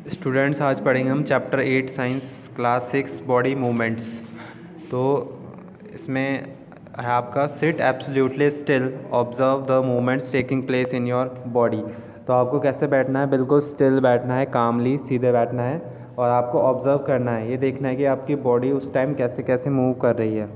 Students, आज पढ़ेंगे हम chapter 8 science class 6 body movements. तो इसमें है आपका sit absolutely still, observe the movements taking place in your body. तो आपको कैसे बैठना है? बिल्कुल स्टिल बैठना है, कामली सीधे बैठना है और आपको ऑब्जर्व करना है, ये देखना है कि आपकी बॉडी उस टाइम कैसे कैसे मूव कर रही है।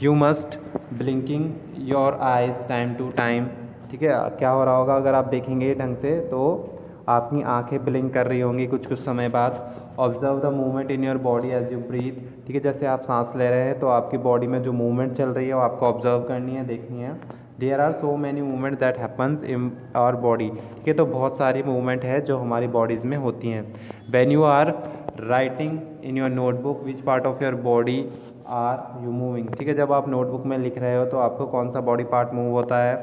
You must blinking your eyes time to time. ठीक है, क्या हो रहा होगा अगर आप देखेंगे ढंग से तो आपकी आंखें ब्लिंक कर रही होंगी कुछ कुछ समय बाद। Observe the movement in your body as you breathe. ठीक है, जैसे आप सांस ले रहे हैं तो आपकी बॉडी में जो मूवमेंट चल रही है वो आपको ऑब्जर्व करनी है, देखनी है। There are so many movement that happens in our body. ठीक है, तो बहुत सारी मूवमेंट है जो हमारी बॉडीज़ में होती हैं। When you are writing in your notebook which part of your body are you moving. ठीक है, जब आप नोटबुक में लिख रहे हो तो आपको कौन सा बॉडी पार्ट मूव होता है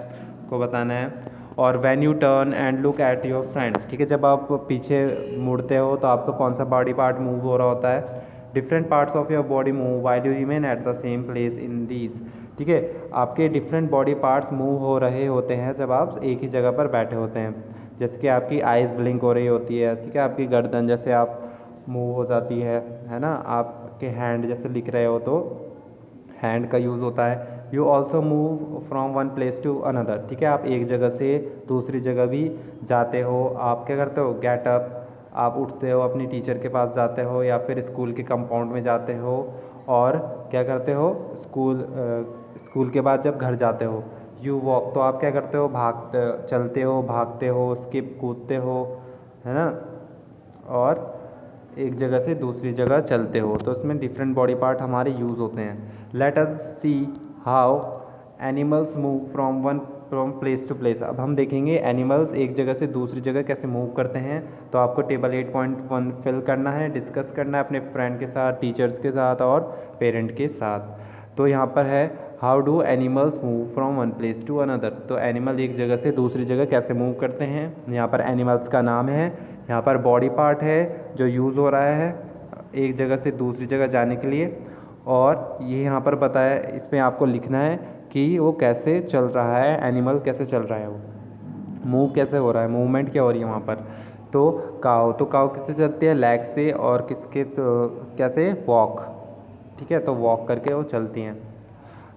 को बताना है। और when U turn and look at your friend. ठीक है, जब आप पीछे मुड़ते हो तो आपको कौन सा बॉडी पार्ट मूव हो रहा होता है। Different parts of your body move while you remain at the same place in these. ठीक है, आपके डिफरेंट बॉडी पार्ट्स मूव हो रहे होते हैं जब आप एक ही जगह पर बैठे होते हैं। जैसे कि आपकी आइज़ ब्लिंक हो रही होती है। ठीक है, आपकी गर्दन जैसे आप मूव हो जाती है ना। आपके हैंड जैसे लिख रहे हो तो हैंड का यूज़ होता है। You also move from one place to another. ठीक है, आप एक जगह से दूसरी जगह भी जाते हो। आप क्या करते हो? गेट अप, आप उठते हो, अपनी टीचर के पास जाते हो या फिर स्कूल के कंपाउंड में जाते हो। और क्या करते हो? स्कूल के बाद जब घर जाते हो यू वॉक, तो आप क्या करते हो? चलते हो, भागते हो, स्किप कूदते हो, है ना। और एक जगह से दूसरी जगह चलते हो, तो इसमें डिफरेंट बॉडी पार्ट हमारे यूज़ होते हैं। Let us see how animals move from place to place. अब हम देखेंगे एनिमल्स एक जगह से दूसरी जगह कैसे मूव करते हैं। तो आपको टेबल 8.1 फिल करना है, डिस्कस करना है अपने फ्रेंड के साथ, टीचर्स के साथ और पेरेंट के साथ। तो यहाँ पर है how do animals move from one place to another. तो एनिमल एक जगह से दूसरी जगह कैसे मूव करते हैं। यहाँ पर एनिमल्स का नाम है, यहाँ पर बॉडी पार्ट है जो यूज़ हो रहा है एक जगह से दूसरी जगह जाने के लिए। और ये यहाँ पर बताया, इसमें आपको लिखना है कि वो कैसे चल रहा है, एनिमल कैसे चल रहा है, वो मूव कैसे हो रहा है, मूवमेंट क्या हो रही है वहाँ पर। तो काऊ किससे चलती है? लेग से। और किसके तो कैसे? वॉक। ठीक है, तो वॉक करके वो चलती हैं।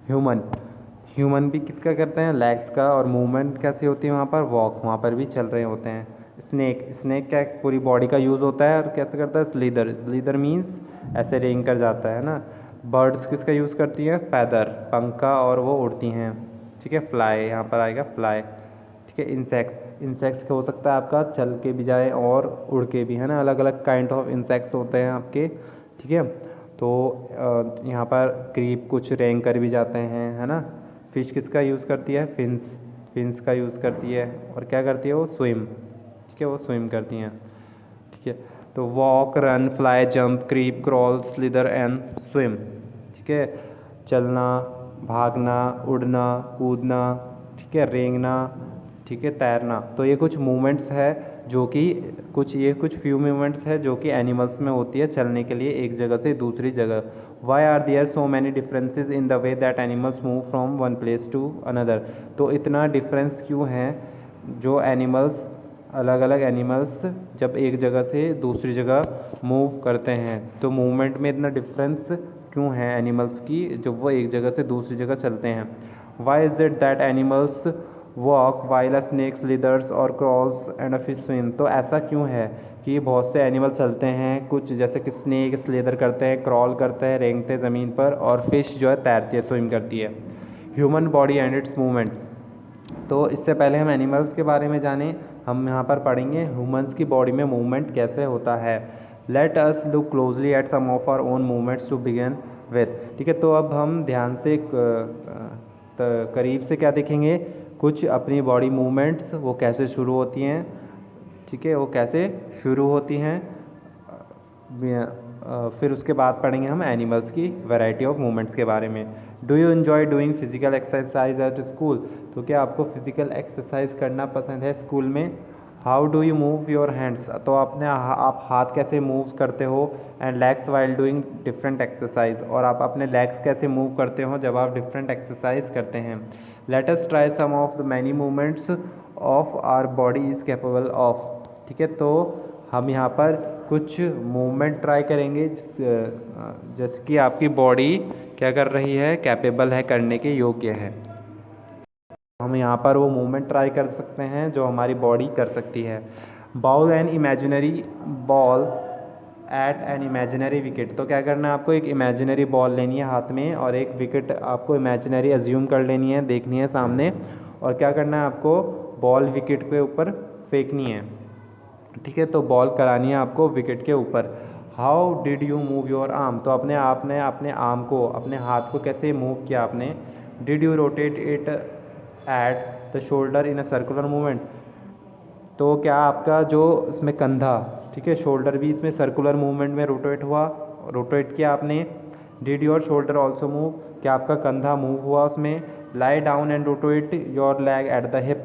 ह्यूमन भी किसका करते हैं? लेग्स का। और मूवमेंट कैसी होती है वहाँ पर? वॉक, वहाँ पर भी चल रहे होते हैं। स्नेक क्या पूरी बॉडी का यूज़ होता है और कैसे करता है? स्लीदर मीन्स ऐसे रेंग कर जाता है ना। बर्ड्स किसका यूज़ करती हैं? फैदर, पंख का, और वो उड़ती हैं। ठीक है, फ्लाई यहाँ पर आएगा, फ्लाई। ठीक है, इंसेक्ट्स का हो सकता है आपका चल के भी जाए और उड़ के भी, है ना। अलग अलग काइंड ऑफ इंसेक्ट्स होते हैं आपके। ठीक है, तो यहाँ पर क्रीप कुछ रेंग कर भी जाते हैं, है ना। फिश किसका यूज़ करती है? फिन्स का यूज़ करती है। और क्या करती है? वो स्विम। ठीक है, वो स्विम करती हैं। ठीक है, तो walk, run, fly, jump, creep, crawl, slither and swim. ठीक है, चलना, भागना, उड़ना, कूदना, ठीक है, रेंगना, ठीक है, तैरना। तो ये कुछ मूवमेंट्स है जो कि कुछ फ्यू मूवमेंट्स है जो कि एनिमल्स में होती है चलने के लिए एक जगह से दूसरी जगह। Why are there so many differences in the way that animals move from one place to another. तो इतना डिफरेंस क्यों है जो एनिमल्स, अलग अलग एनिमल्स जब एक जगह से दूसरी जगह मूव करते हैं, तो मूवमेंट में इतना डिफरेंस क्यों है एनिमल्स की जब वो एक जगह से दूसरी जगह चलते हैं। Why is it that animals walk while a snakes slithers और crawls and a fish swim. तो ऐसा क्यों है कि बहुत से एनिमल चलते हैं, कुछ जैसे कि स्नेक स्लेदर करते हैं, क्रॉल करते हैं, रेंगते हैं ज़मीन पर, और फिश जो है तैरती है, स्विम करती है। Human body and it's movement. तो इससे पहले हम एनिमल्स के बारे में जानें, हम यहाँ पर पढ़ेंगे ह्यूमंस की बॉडी में मूवमेंट कैसे होता है। Let us look closely at some of our own movements to begin with. ठीक है, तो अब हम ध्यान से करीब से क्या देखेंगे, कुछ अपनी बॉडी मूवमेंट्स वो कैसे शुरू होती हैं। ठीक है, वो कैसे शुरू होती हैं। फिर उसके बाद पढ़ेंगे हम एनिमल्स की वैरायटी ऑफ मूवमेंट्स के बारे में। Do you enjoy doing physical exercise at school. तो क्या आपको फिजिकल एक्सरसाइज करना पसंद है स्कूल में। How do you move your hands. तो आप हाथ कैसे मूव करते हो। And legs while doing different exercise. और आप अपने लेग्स कैसे मूव करते हो जब आप डिफरेंट एक्सरसाइज करते हैं। Let us try some of the many movements of our body is capable of. ठीक है, तो हम यहाँ पर कुछ मूवमेंट ट्राई करेंगे जैसे कि आपकी बॉडी क्या कर रही है, कैपेबल है, करने के योग्य है। हम यहाँ पर वो मूवमेंट ट्राई कर सकते हैं जो हमारी बॉडी कर सकती है। Bowl an imaginary ball at an imaginary wicket. तो क्या करना है आपको, एक इमेजिनरी बॉल लेनी है हाथ में और एक विकेट आपको इमेजिनरी अज्यूम कर लेनी है, देखनी है सामने, और क्या करना है आपको, बॉल विकेट के ऊपर फेंकनी है। ठीक है, तो बॉल करानी है आपको विकेट के ऊपर। How did you move your arm. तो आपने अपने आर्म को, अपने हाथ को कैसे मूव किया आपने। Did you rotate it at the shoulder in a circular movement. तो क्या आपका जो इसमें कंधा, ठीक है, शोल्डर भी इसमें सर्कुलर मूवमेंट में रोटेट किया आपने। Did your shoulder also move. क्या आपका कंधा मूव हुआ उसमें। Lie down and rotate your leg at the hip.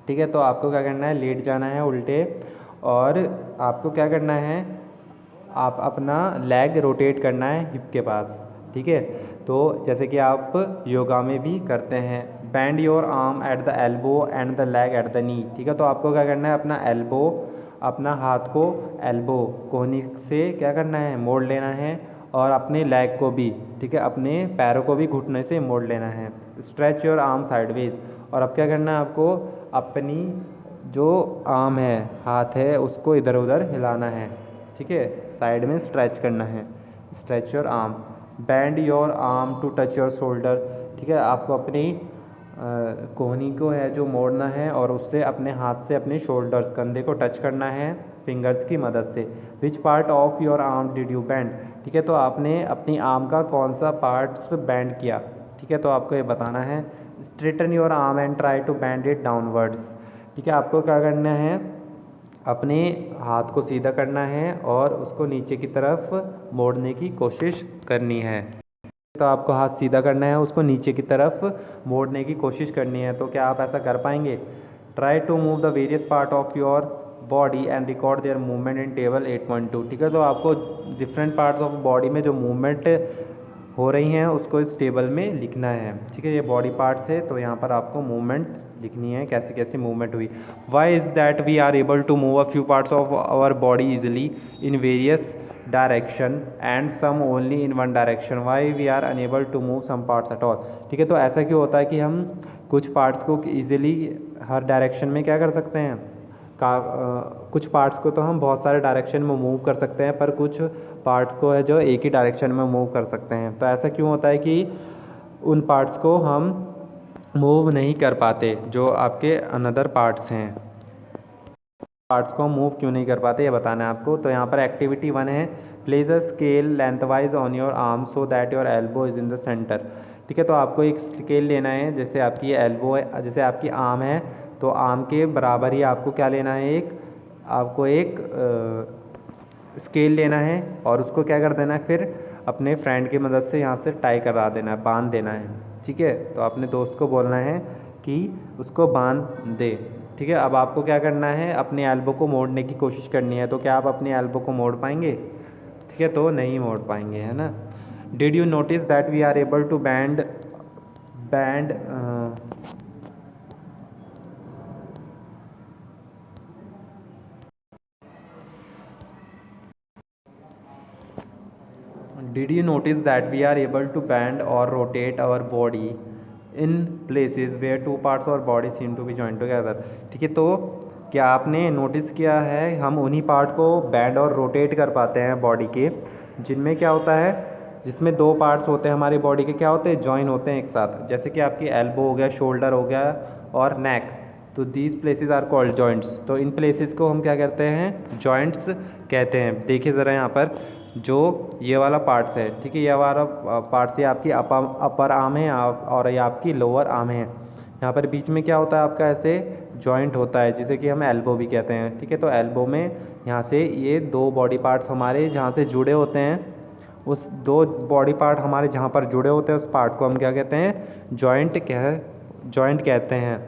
ठीक है, तो आपको क्या करना है, लेट जाना है उल्टे, और आपको क्या करना है, आप अपना लेग रोटेट करना है हिप के पास। ठीक है, तो जैसे कि आप योगा में भी करते हैं। Band your arm at the elbow and the leg at the knee. ठीक है, तो आपको क्या करना है, अपना एल्बो, अपना हाथ को एल्बो कोहनी से क्या करना है, मोड़ लेना है, और अपने लेग को भी, ठीक है, अपने पैरों को भी घुटने से मोड़ लेना है। Stretch your arm sideways. और अब क्या करना है आपको, अपनी जो आर्म है, हाथ है, उसको इधर उधर हिलाना है। ठीक है, साइड में स्ट्रेच करना है। Stretch your arm. Bend your arm to touch your shoulder. ठीक है, आपको अपनी कोहनी को है जो मोड़ना है, और उससे अपने हाथ से अपने शोल्डर्स, कंधे को टच करना है फिंगर्स की मदद से। विच part of your arm did you band. ठीक है, तो आपने अपनी आर्म का कौन सा पार्ट्स बैंड किया। ठीक है, तो आपको ये बताना है। Straighten your arm and try to bend it downwards. ठीक है, आपको क्या करना है, अपने हाथ को सीधा करना है और उसको नीचे की तरफ मोड़ने की कोशिश करनी है। तो आपको हाथ सीधा करना है, उसको नीचे की तरफ मोड़ने की कोशिश करनी है। तो क्या आप ऐसा कर पाएंगे। Try to move the various part of your body and record their movement in table 8.2। ठीक है, तो आपको डिफरेंट पार्ट्स ऑफ बॉडी में जो मूवमेंट हो रही हैं उसको इस टेबल में लिखना है। ठीक है, ये बॉडी पार्ट्स है, तो यहाँ पर आपको मूवमेंट लिखनी है, कैसे कैसे मूवमेंट हुई। Why is that we are able to move a few parts of our body easily in various direction and some only in one direction. Why we are unable to move some parts at all. ठीक है, तो ऐसा क्यों होता है कि हम कुछ पार्ट्स को ईजिली हर डायरेक्शन में क्या कर सकते हैं, कुछ पार्ट्स को तो हम बहुत सारे डायरेक्शन में मूव कर सकते हैं, पर कुछ पार्ट्स को है जो एक ही डायरेक्शन में मूव कर सकते हैं। तो ऐसा क्यों होता है कि उन पार्ट्स को हम मूव नहीं कर पाते, जो आपके अनदर पार्ट्स हैं, पार्ट्स को मूव क्यों नहीं कर पाते, ये बताना है आपको। तो यहाँ पर एक्टिविटी 1 है, place a scale lengthwise on your arm so that your elbow is in the centre. ठीक है, तो आपको एक स्केल लेना है, जैसे आपकी एल्बो है, जैसे आपकी आर्म है, तो आर्म के बराबर ही आपको क्या लेना है, आपको एक स्केल लेना है, और उसको क्या कर देना है, फिर अपने फ्रेंड की मदद से यहाँ से टाई करा देना है, बांध देना है। ठीक है, तो अपने दोस्त को बोलना है कि उसको बांध दे। ठीक है, अब आपको क्या करना है, अपने एल्बो को मोड़ने की कोशिश करनी है। तो क्या आप अपने एल्बो को मोड़ पाएंगे। ठीक है, तो नहीं मोड़ पाएंगे, है ना। Did you notice that we are able to bend Did you notice that we are able to bend or rotate our body in places where two parts of our body seem to be joined together? ठीक है, तो क्या आपने notice किया है, हम उन्हीं part को बैंड और रोटेट कर पाते हैं बॉडी के, जिनमें क्या होता है, जिसमें दो पार्ट्स होते हैं हमारी बॉडी के, क्या होते हैं, जॉइन होते हैं एक साथ। जैसे कि आपकी एल्बो हो गया, शोल्डर हो गया और नेक, तो these places are called joints. तो इन प्लेसेस को हम क्या कहते हैं, जॉइंट्स कहते हैं। देखिए ज़रा यहाँ पर जो ये वाला पार्ट्स है, ठीक है, ये वाला पार्ट्स ये आपकी अपर आर्म है और ये आपकी लोअर आर्म है। यहाँ पर बीच में क्या होता है आपका, ऐसे जॉइंट होता है जिसे कि हम एल्बो भी कहते हैं। ठीक है, तो एल्बो में यहाँ से ये दो बॉडी पार्ट्स हमारे जहाँ से जुड़े होते हैं, उस दो बॉडी पार्ट हमारे जहाँ पर जुड़े होते हैं, उस पार्ट को हम क्या कहते हैं, जॉइंट कहते हैं।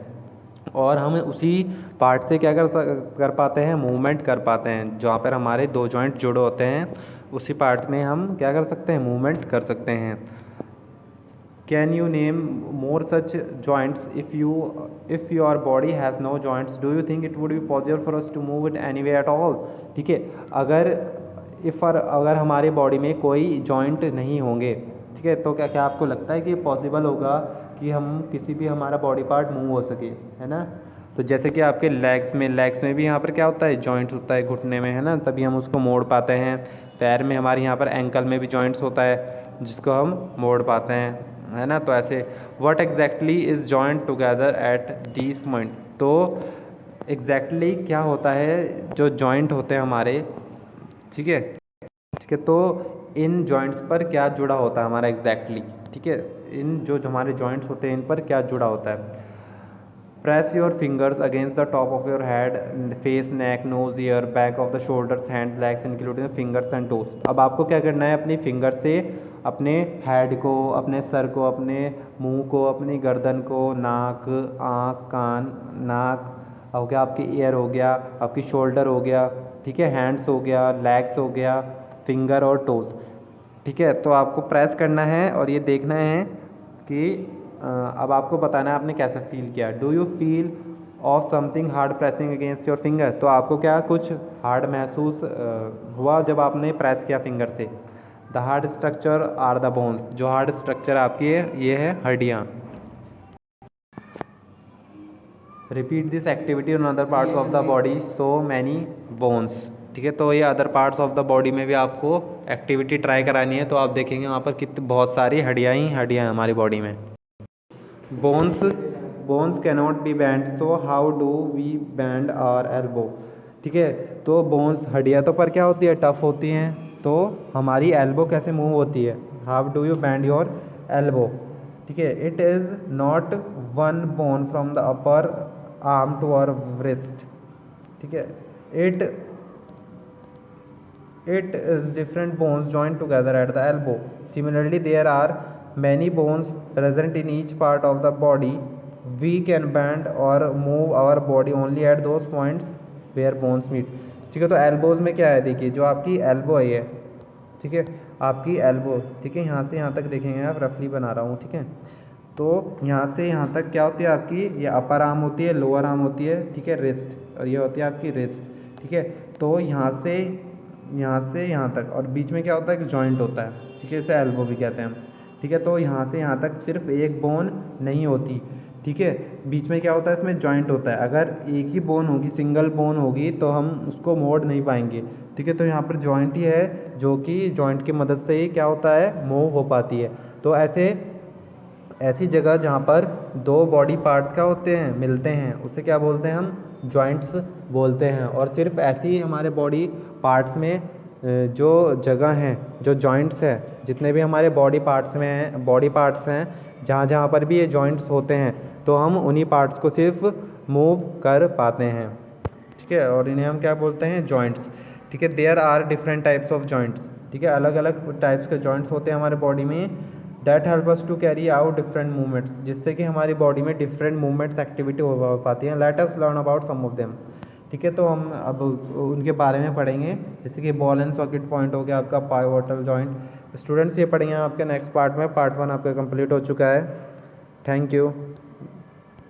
और हम उसी पार्ट से क्या कर पाते हैं, मूवमेंट कर पाते हैं। जहाँ पर हमारे दो जॉइंट जुड़े होते हैं, उसी पार्ट में हम क्या कर सकते हैं, मूवमेंट कर सकते हैं। Can you name more such joints if your body has no joints do you think it would be possible for us to move it any way at all. ठीक है, अगर हमारी बॉडी में कोई जॉइंट नहीं होंगे, ठीक है, तो क्या क्या आपको लगता है कि पॉसिबल होगा कि हम किसी भी हमारा बॉडी पार्ट मूव हो सके, है ना। तो जैसे कि आपके लेग्स में भी यहाँ पर क्या होता है, जॉइंट्स होता है घुटने में, है ना, तभी हम उसको मोड़ पाते हैं। पैर में हमारे यहाँ पर एंकल में भी जॉइंट्स होता है जिसको हम मोड़ पाते हैं, है ना। तो ऐसे what exactly is joint together at these point. तो एग्जैक्टली क्या होता है जो जॉइंट होते हैं हमारे, ठीक है, ठीक है, तो इन जॉइंट्स पर क्या जुड़ा होता है हमारा एग्जैक्टली, ठीक है, इन जो हमारे जॉइंट्स होते हैं इन पर क्या जुड़ा होता है। Press your fingers against the top of your head, face, neck, nose, ear, back of the shoulders, hand, legs including fingers and toes. अब आपको क्या करना है, अपनी फिंगर से अपने हेड को, अपने सर को, अपने मुंह को, अपनी गर्दन को, नाक, आँख, कान, नाक हो गया, आपकी ईयर हो गया, आपकी शोल्डर हो गया, ठीक है, हैंड्स हो गया, लेग्स हो गया, फिंगर और टोस, ठीक है। तो आपको प्रेस करना है और ये देखना है कि अब आपको बताना है आपने कैसा फील किया। Do you feel of something hard pressing against your finger. तो आपको क्या कुछ हार्ड महसूस हुआ जब आपने प्रेस किया फिंगर से। The hard structure are the bones. जो हार्ड स्ट्रक्चर आपकी है ये है हड्डियाँ। Repeat this activity on other parts of the body so many bones. ठीक है, तो ये other parts of the body में भी आपको एक्टिविटी ट्राई करानी है, तो आप देखेंगे वहाँ पर कितनी बहुत सारी हड्डियाँ ही हड्डियाँ हैं हमारी बॉडी में। Bones cannot be bend, so how do we bend our elbow. ठीक है, तो बोन्स हड्डियाँ तो पर क्या होती है, टफ होती हैं, तो हमारी एल्बो कैसे मूव होती है, how do you bend your elbow. ठीक है, it is not one bone from the upper arm to our wrist। ठीक है, it is different bones joined together at the elbow. Similarly, there are many bones present in each part of the body. We can bend or move our body only at those points where bones meet। ठीक है, तो elbows में क्या है, देखिए जो आपकी elbow है ये, ठीक है, आपकी एल्बो, ठीक है, यहाँ से यहाँ तक देखेंगे आप, रफली बना रहा हूँ, ठीक है, तो यहाँ से यहाँ तक क्या होती है आपकी, ये अपर आर्म होती है, लोअर आर्म होती है, ठीक है, रिस्ट, और ये होती है आपकी रिस्ट। ठीक है, तो यहाँ से यहाँ तक, और बीच में क्या होता है कि जॉइंट होता है, ठीक है, इसे एल्बो भी कहते हैं हम। ठीक है, तो यहाँ से यहाँ तक सिर्फ एक बोन नहीं होती, ठीक है, बीच में क्या होता है, इसमें जॉइंट होता है। अगर एक ही बोन होगी, सिंगल बोन होगी, तो हम उसको मोड़ नहीं पाएंगे। ठीक है, तो यहाँ पर जॉइंट ही है जो कि जॉइंट की मदद से ही क्या होता है, मूव हो पाती है। तो ऐसी जगह जहाँ पर दो बॉडी पार्ट्स क्या होते हैं, मिलते हैं, उसे क्या बोलते हैं, हम जॉइंट्स बोलते हैं। और सिर्फ ऐसी ही हमारे बॉडी पार्ट्स में जो जगह हैं, जो जॉइंट्स हैं, जितने भी हमारे बॉडी पार्ट्स हैं, जहाँ जहाँ पर भी ये जॉइंट्स होते हैं, तो हम उन्हीं पार्ट्स को सिर्फ मूव कर पाते हैं। ठीक है, और इन्हें हम क्या बोलते हैं, जॉइंट्स। ठीक है, there are different types of joints. ठीक है, अलग अलग टाइप्स के जॉइंट्स होते हैं हमारे बॉडी में, that help us to carry out different movements, जिससे कि हमारी बॉडी में डिफरेंट मूवमेंट्स एक्टिविटी हो पाती हैं। Let us learn about some of them. ठीक है, तो हम अब उनके बारे में पढ़ेंगे, जैसे कि बॉल एंड सॉकेट पॉइंट हो गया आपका, पाइवोटल जॉइंट। स्टूडेंट्स ये पढ़ेंगे आपके नेक्स्ट पार्ट में। पार्ट 1 आपका कंप्लीट हो चुका है। Thank you.